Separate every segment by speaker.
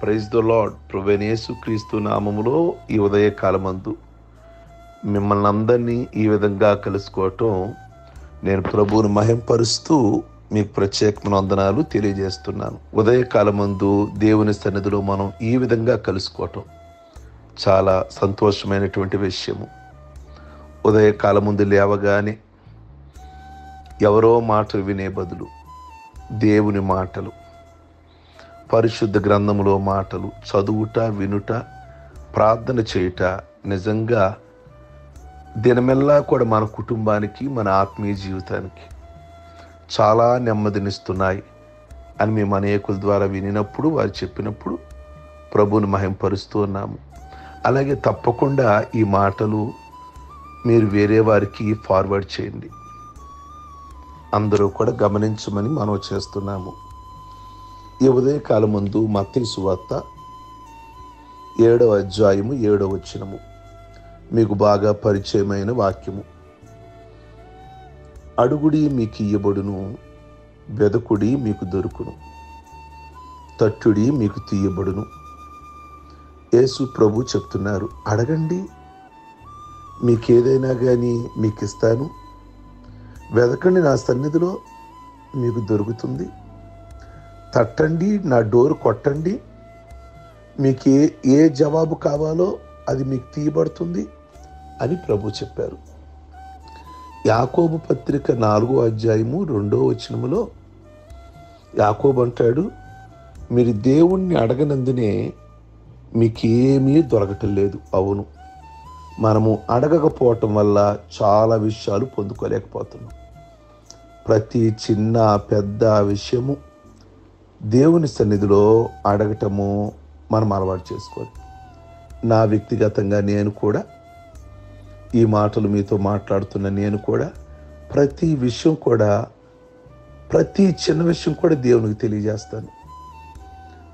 Speaker 1: Praise the lord. ప్రభువైన యేసుక్రీస్తు నామములో ఈ ఉదయకాలమందు మిమ్మల్ని అందరినీ ఈ విధంగా కలుసుకోవటం నేను ప్రభువుని మహింపరుస్తూ మీకు ప్రత్యేకమైన వందనాలు తెలియజేస్తున్నాను. ఉదయకాలమందు దేవుని సన్నిధిలో మనం ఈ విధంగా కలుసుకోవటం చాలా సంతోషమైనటువంటి విషయము. ఉదయకాలముందు లేవగానే ఎవరో మాటలు వినే బదులు దేవుని మాటలు, పరిశుద్ధ గ్రంథములో మాటలు చదువుట, వినుట, ప్రార్థన చేయుట నిజంగా దినమెల్లా కూడా మన కుటుంబానికి, మన ఆత్మీయ జీవితానికి చాలా నెమ్మదినిస్తున్నాయి అని మేము అనేకుల ద్వారా వినినప్పుడు, వారు చెప్పినప్పుడు ప్రభువుని మహింపరుస్తూ ఉన్నాము. అలాగే తప్పకుండా ఈ మాటలు మీరు వేరే వారికి ఫార్వర్డ్ చేయండి. అందరూ కూడా గమనించమని మనం చేస్తున్నాము. ఈ ఉదయకాలం ముందు మత్తయి సువార్త 7వ అధ్యాయము 7వ వచనము మీకు బాగా పరిచయమైన వాక్యము. అడుగుడి మీకు ఇయ్యబడును, వెదకుడి మీకు దొరుకును, తట్టుడి మీకు తీయబడును. యేసు ప్రభు చెప్తున్నారు, అడగండి మీకేదైనా కానీ మీకు ఇస్తాను, వెదకండి నా సన్నిధిలో మీకు దొరుకుతుంది, తట్టండి నా డోరు కొట్టండి, మీకు ఏ జవాబు కావాలో అది మీకు తీయబడుతుంది అని ప్రభు చెప్పారు. యాకోబు పత్రిక 4వ అధ్యాయము 2వ వచనములో యాకోబు అంటాడు, మీరు దేవుణ్ణి అడగనందునే మీకేమీ దొరకటం లేదు. అవును, మనము అడగకపోవటం వల్ల చాలా విషయాలు పొందుకోలేకపోతున్నాం. ప్రతి చిన్న పెద్ద విషయము దేవుని సన్నిధిలో అడగటము మనం అలవాటు చేసుకోవాలి. నా వ్యక్తిగతంగా నేను కూడా ఈ మాటలు మీతో మాట్లాడుతున్న నేను కూడా ప్రతి విషయం కూడా, ప్రతి చిన్న విషయం కూడా దేవునికి తెలియజేస్తాను.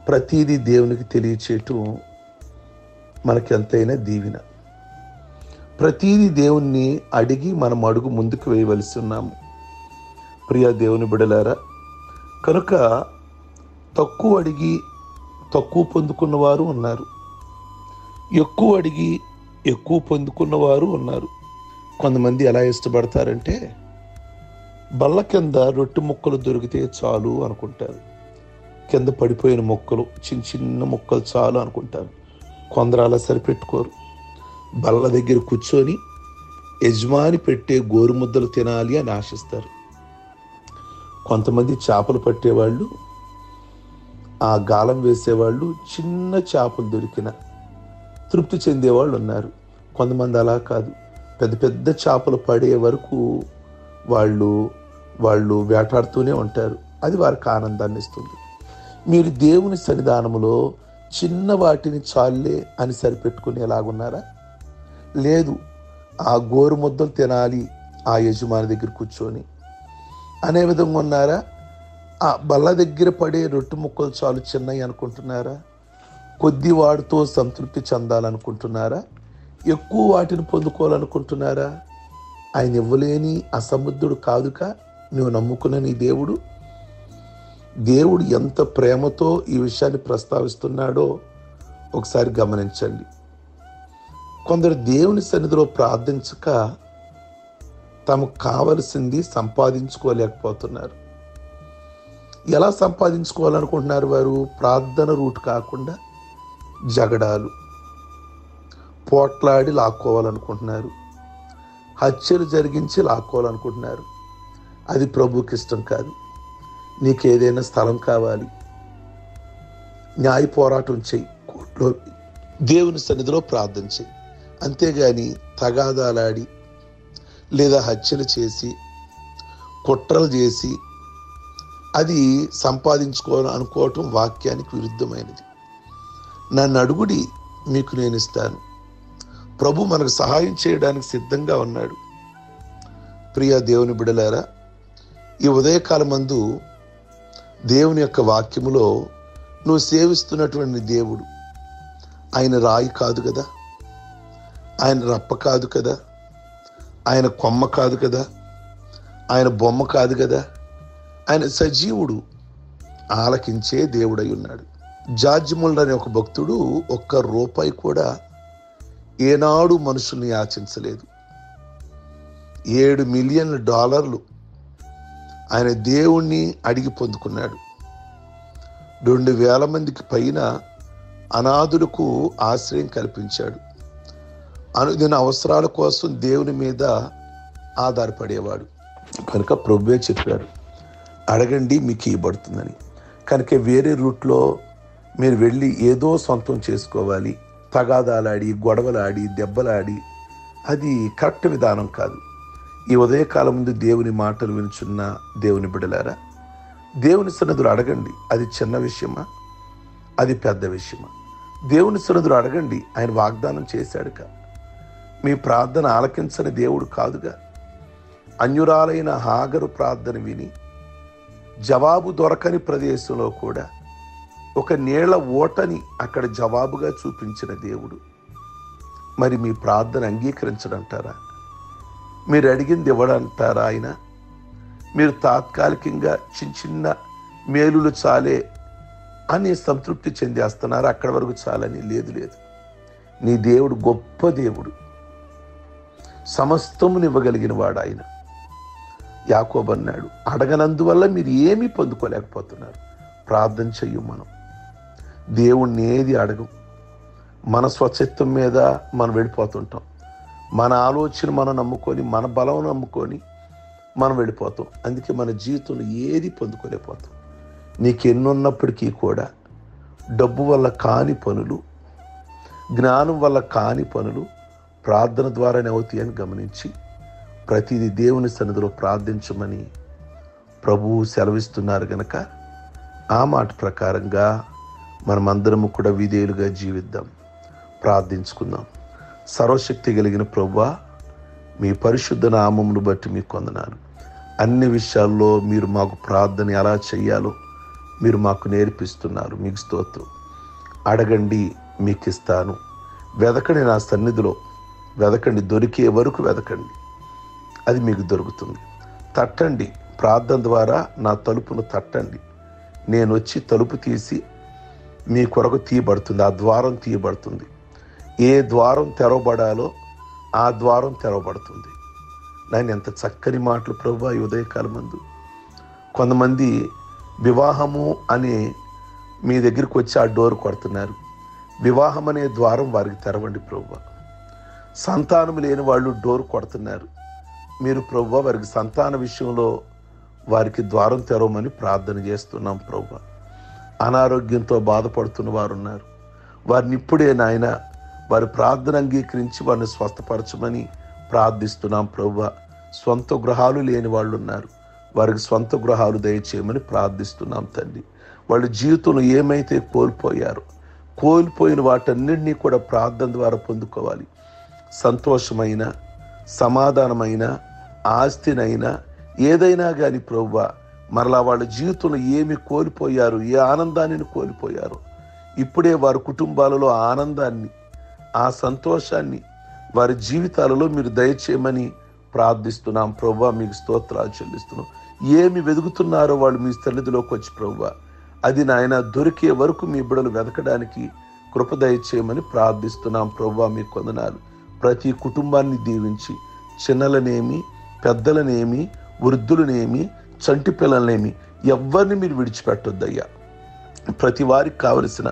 Speaker 1: ప్రతిదీ దేవునికి తెలియచేయటం మనకి ఎంతైనా దీవెన. ప్రతిదీ దేవుణ్ణి అడిగి మనం అడుగు ముందుకు వేయవలసి ఉన్నాము. ప్రియ దేవుని బిడ్డలారా, కనుక తక్కువ అడిగి తక్కువ పొందుకున్నవారు ఉన్నారు, ఎక్కువ అడిగి ఎక్కువ పొందుకున్నవారు ఉన్నారు. కొంతమంది ఎలా ఇష్టపడతారంటే బల్ల కింద రొట్టె ముక్కలు దొరికితే చాలు అనుకుంటారు. కింద పడిపోయిన మొక్కలు, చిన్న చిన్న మొక్కలు చాలు అనుకుంటారు. కొందరు అలా సరిపెట్టుకోరు. బల్ల దగ్గర కూర్చొని యజమాని పెట్టే గోరుముద్దలు తినాలి అని ఆశిస్తారు. కొంతమంది చేపలు పట్టేవాళ్ళు, ఆ గాలం వేసేవాళ్ళు చిన్న చేపలు దొరికిన తృప్తి చెందేవాళ్ళు ఉన్నారు. కొంతమంది అలా కాదు, పెద్ద పెద్ద చేపలు పడే వరకు వాళ్ళు వేటాడుతూనే ఉంటారు. అది వారికి ఆనందాన్ని ఇస్తుంది. మీరు దేవుని సన్నిధానములో చిన్న వాటిని చాలే అని సరిపెట్టుకునేలాగున్నారా? లేదు, ఆ గోరు ముద్దలు తినాలి ఆ యజమాని దగ్గర కూర్చొని అనే విధంగా ఉన్నారా? ఆ బల్ల దగ్గర పడే రొట్టె ముక్కలు చాలు చిన్నవి అనుకుంటున్నారా? కొద్ది వాటితో సంతృప్తి చెందాలనుకుంటున్నారా? ఎక్కువ వాటిని పొందుకోవాలనుకుంటున్నారా? ఆయన ఇవ్వలేని అసమర్థుడు కాదుక నువ్వు నమ్ముకున్న నీ దేవుడు. దేవుడు ఎంత ప్రేమతో ఈ విషయాన్ని ప్రస్తావిస్తున్నాడో ఒకసారి గమనించండి. కొందరు దేవుని సన్నిధిలో ప్రార్థించక తమకు కావలసింది సంపాదించుకోలేకపోతున్నారు. ఎలా సంపాదించుకోవాలనుకుంటున్నారు వారు? ప్రార్థన రూట్ కాకుండా జగడాలు, పోట్లాడి లాక్కోవాలనుకుంటున్నారు, హత్యలు జరిగించి లాక్కోవాలనుకుంటున్నారు. అది ప్రభువుకి ఇష్టం కాదు. నీకేదైనా స్థలం కావాలి, న్యాయ పోరాటం చెయ్యి, కోర్టులో దేవుని సన్నిధిలో ప్రార్థన చెయ్యి. అంతేగాని తగాదాలాడి లేదా హత్యలు చేసి కుట్రలు చేసి అది సంపాదించుకోవాలని అనుకోవటం వాక్యానికి విరుద్ధమైనది. నన్ను అడుగుడి మీకు నేను ఇస్తాను. ప్రభు మనకు సహాయం చేయడానికి సిద్ధంగా ఉన్నాడు. ప్రియ దేవుని బిడ్డలారా, ఈ ఉదయకాలమందు దేవుని యొక్క వాక్యములో నువ్వు సేవిస్తున్నటువంటి దేవుడు ఆయన రాయి కాదు కదా, ఆయన రప్ప కాదు కదా, ఆయన కొమ్మ కాదు కదా, ఆయన బొమ్మ కాదు కదా, ఆయన సజీవుడు, ఆలకించే దేవుడై ఉన్నాడు. జార్జ్ ముల్లర్ అనే ఒక భక్తుడు ఒక్క రూపాయి కూడా ఏనాడు మనుషుల్ని యాచించలేదు. $7 మిలియన్ల ఆయన దేవుణ్ణి అడిగి పొందుకున్నాడు. 2,000 మందికి పైన అనాథులకు ఆశ్రయం కల్పించాడు. అనుదిన అవసరాల కోసం దేవుని మీద ఆధారపడేవాడు. కనుక ప్రభువే చెప్పాడు, అడగండి మీకు ఇవ్వబడుతుందని. కనుక వేరే రూట్లో మీరు వెళ్ళి ఏదో సొంతం చేసుకోవాలి, తగాదాలాడి, గొడవలాడి, దెబ్బలాడి, అది కరెక్ట్ విధానం కాదు. ఈ ఉదయకాలం ముందు దేవుని మాటలు వినుచున్న దేవుని బిడ్డలారా, దేవుని సన్నిధిలో అడగండి. అది చిన్న విషయమా, అది పెద్ద విషయమా? దేవుని సన్నిధిలో అడగండి. ఆయన వాగ్దానం చేశాడుగా. మీ ప్రార్థన ఆలకించని దేవుడు కాదుగా. అన్యురాలైన హాగరు ప్రార్థన విని జవాబు దొరకని ప్రదేశంలో కూడా ఒక నీళ్ల ఓటని అక్కడ జవాబుగా చూపించిన దేవుడు మరి మీ ప్రార్థన అంగీకరించడంటారా? మీరు అడిగింది ఇవ్వడంటారా? ఆయన మీరు తాత్కాలికంగా చిన్న మేలులు చాలే అని సంతృప్తి చెందేస్తున్నారు. అక్కడి వరకు చాలని లేదు. నీ దేవుడు గొప్ప దేవుడు, సమస్తమునివ్వగలిగిన వాడు ఆయన. యాకోబు అన్నాడు, అడగనందువల్ల మీరు ఏమీ పొందుకోలేకపోతున్నారు. ప్రార్థన చెయ్యం. మనం దేవుణ్ణి ఏది అడగం. మన స్వచ్ఛత్వం మీద మనం వెళ్ళిపోతుంటాం. మన ఆలోచన మనం నమ్ముకొని, మన బలం నమ్ముకొని మనం వెళ్ళిపోతాం. అందుకే మన జీవితంలో ఏది పొందుకోలేకపోతాం. నీకు ఎన్నున్నప్పటికీ కూడా డబ్బు వల్ల కాని పనులు, జ్ఞానం వల్ల కాని పనులు ప్రార్థన ద్వారానే అవుతాయి అని గమనించి ప్రతిదీ దేవుని సన్నిధిలో ప్రార్థించమని ప్రభువు సెలవిస్తున్నారు గనక ఆ మాట ప్రకారంగా మనమందరము కూడా విధేయులుగా జీవిద్దాం. ప్రార్థించుకుందాం. సర్వశక్తి కలిగిన ప్రభువా, మీ పరిశుద్ధ నామమును బట్టి మీకు వందనాలు. అన్ని విషయాల్లో మీరు మాకు ప్రార్థన ఎలా చెయ్యాలో మీరు మాకు నేర్పిస్తున్నారు. మీకు స్తోత్రం. అడగండి, మీకు ఇస్తాను. వెదకండి, నా సన్నిధిలో వెదకండి, దొరికే వరకు వెదకండి, అది మీకు దొరుకుతుంది. తట్టండి, ప్రార్థన ద్వారా నా తలుపును తట్టండి, నేను వచ్చి తలుపు తీసి మీ కొరకు తీయబడుతుంది. ఆ ద్వారం తీయబడుతుంది. ఏ ద్వారం తెరవబడాలో ఆ ద్వారం తెరవబడుతుంది. నేను ఎంత చక్కని మాటలు ప్రభువా. ఈ ఉదయకాలం ముందు కొంతమంది వివాహము అని మీ దగ్గరికి వచ్చి ఆ డోర్ కొడుతున్నారు. వివాహం అనే ద్వారం వారికి తెరవండి ప్రభువా. సంతానం లేని వాళ్ళు డోర్ కొడుతున్నారు. మీరు ప్రభువా వారికి సంతాన విషయంలో వారికి ద్వారం తెరవమని ప్రార్థన చేస్తున్నాం ప్రభువా. అనారోగ్యంతో బాధపడుతున్న వారు ఉన్నారు. వారిని ఇప్పుడే నాయన వారి ప్రార్థన అంగీకరించి వారిని స్వస్థపరచమని ప్రార్థిస్తున్నాం ప్రభువా. స్వంత గృహాలు లేని వాళ్ళు ఉన్నారు. వారికి స్వంత గృహాలు దయచేయమని ప్రార్థిస్తున్నాం తండ్రి. వాళ్ళ జీవితంలో ఏమైతే కోల్పోయిన వాటన్నింటినీ కూడా ప్రార్థన ద్వారా పొందుకోవాలి. సంతోషమైన, సమాధానమైన, ఆస్తినైనా ఏదైనా కానీ ప్రభువా, మరలా వాళ్ళ జీవితంలో ఏమి కోల్పోయారు, ఏ ఆనందాన్ని కోల్పోయారు, ఇప్పుడే వారి కుటుంబాలలో ఆనందాన్ని, ఆ సంతోషాన్ని వారి జీవితాలలో మీరు దయచేయమని ప్రార్థిస్తున్నాం ప్రభువా. మీకు స్తోత్రాలు చెల్లిస్తున్నాం. ఏమి వెతుకుతున్నారో వాళ్ళు మీ సన్నిధిలోకి వచ్చి ప్రభువా, అది నాయన దొరికే వరకు మీ బిడ్డలు వెతకడానికి కృప దయచేయమని ప్రార్థిస్తున్నాం ప్రభువా. మీకు వందనాలు. ప్రతి కుటుంబాన్ని దీవించి, చిన్నలనేమి, పెద్దలనేమి, వృద్ధులనేమి, చంటి పిల్లలనేమి ఎవరిని మీరు విడిచిపెట్టొద్దయ్యా. ప్రతి వారికి కావలసిన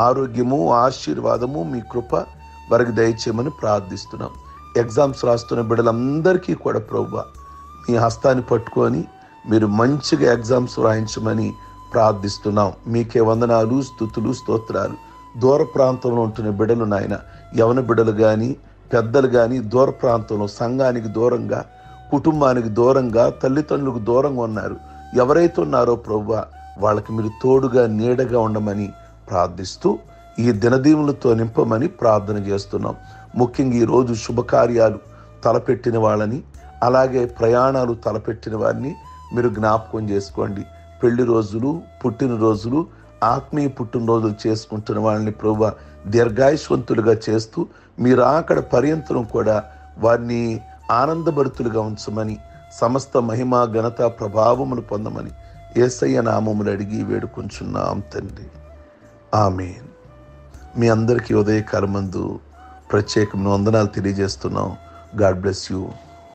Speaker 1: ఆరోగ్యము, ఆశీర్వాదము, మీ కృప వారికి దయచేయమని ప్రార్థిస్తున్నాం. ఎగ్జామ్స్ రాస్తున్న బిడ్డలందరికీ కూడా ప్రభువా మీ హస్తాన్ని పట్టుకొని మీరు మంచిగా ఎగ్జామ్స్ రాయించమని ప్రార్థిస్తున్నాం. మీకే వందనాలు, స్తుతులు, స్తోత్రాలు. దూర ప్రాంతంలో ఉంటున్న బిడ్డలు నాయన, యవన బిడ్డలు కానీ పెద్దలు కానీ దూర ప్రాంతంలో, సంఘానికి దూరంగా, కుటుంబానికి దూరంగా, తల్లిదండ్రులకు దూరంగా ఉన్నారు. ఎవరైతే ఉన్నారో ప్రభువా వాళ్ళకి మీరు తోడుగా, నీడగా ఉండమని ప్రార్థిస్తూ ఈ దినదీవులతో నింపమని ప్రార్థన చేస్తున్నాం. ముఖ్యంగా ఈరోజు శుభకార్యాలు తలపెట్టిన వాళ్ళని, అలాగే ప్రయాణాలు తలపెట్టిన వారిని మీరు జ్ఞాపకం చేసుకోండి. పెళ్లి రోజులు, పుట్టినరోజులు, ఆత్మీయ పుట్టినరోజులు చేసుకుంటున్న వాళ్ళని ప్రభువా దీర్ఘాయుష్వంతులుగా చేస్తూ మీరు అక్కడ పర్యంతరం కూడా వారిని ఆనందభరితులుగా ఉంచమని, సమస్త మహిమ, ఘనత, ప్రభావములు పొందమని యేసయ్య నామములు అడిగి వేడుకొంచున్నాం తండ్రి. ఆమేన్. మీ అందరికీ ఉదయకాలమందు ప్రత్యేకమైన వందనాలు తెలియజేస్తున్నాం. God bless you.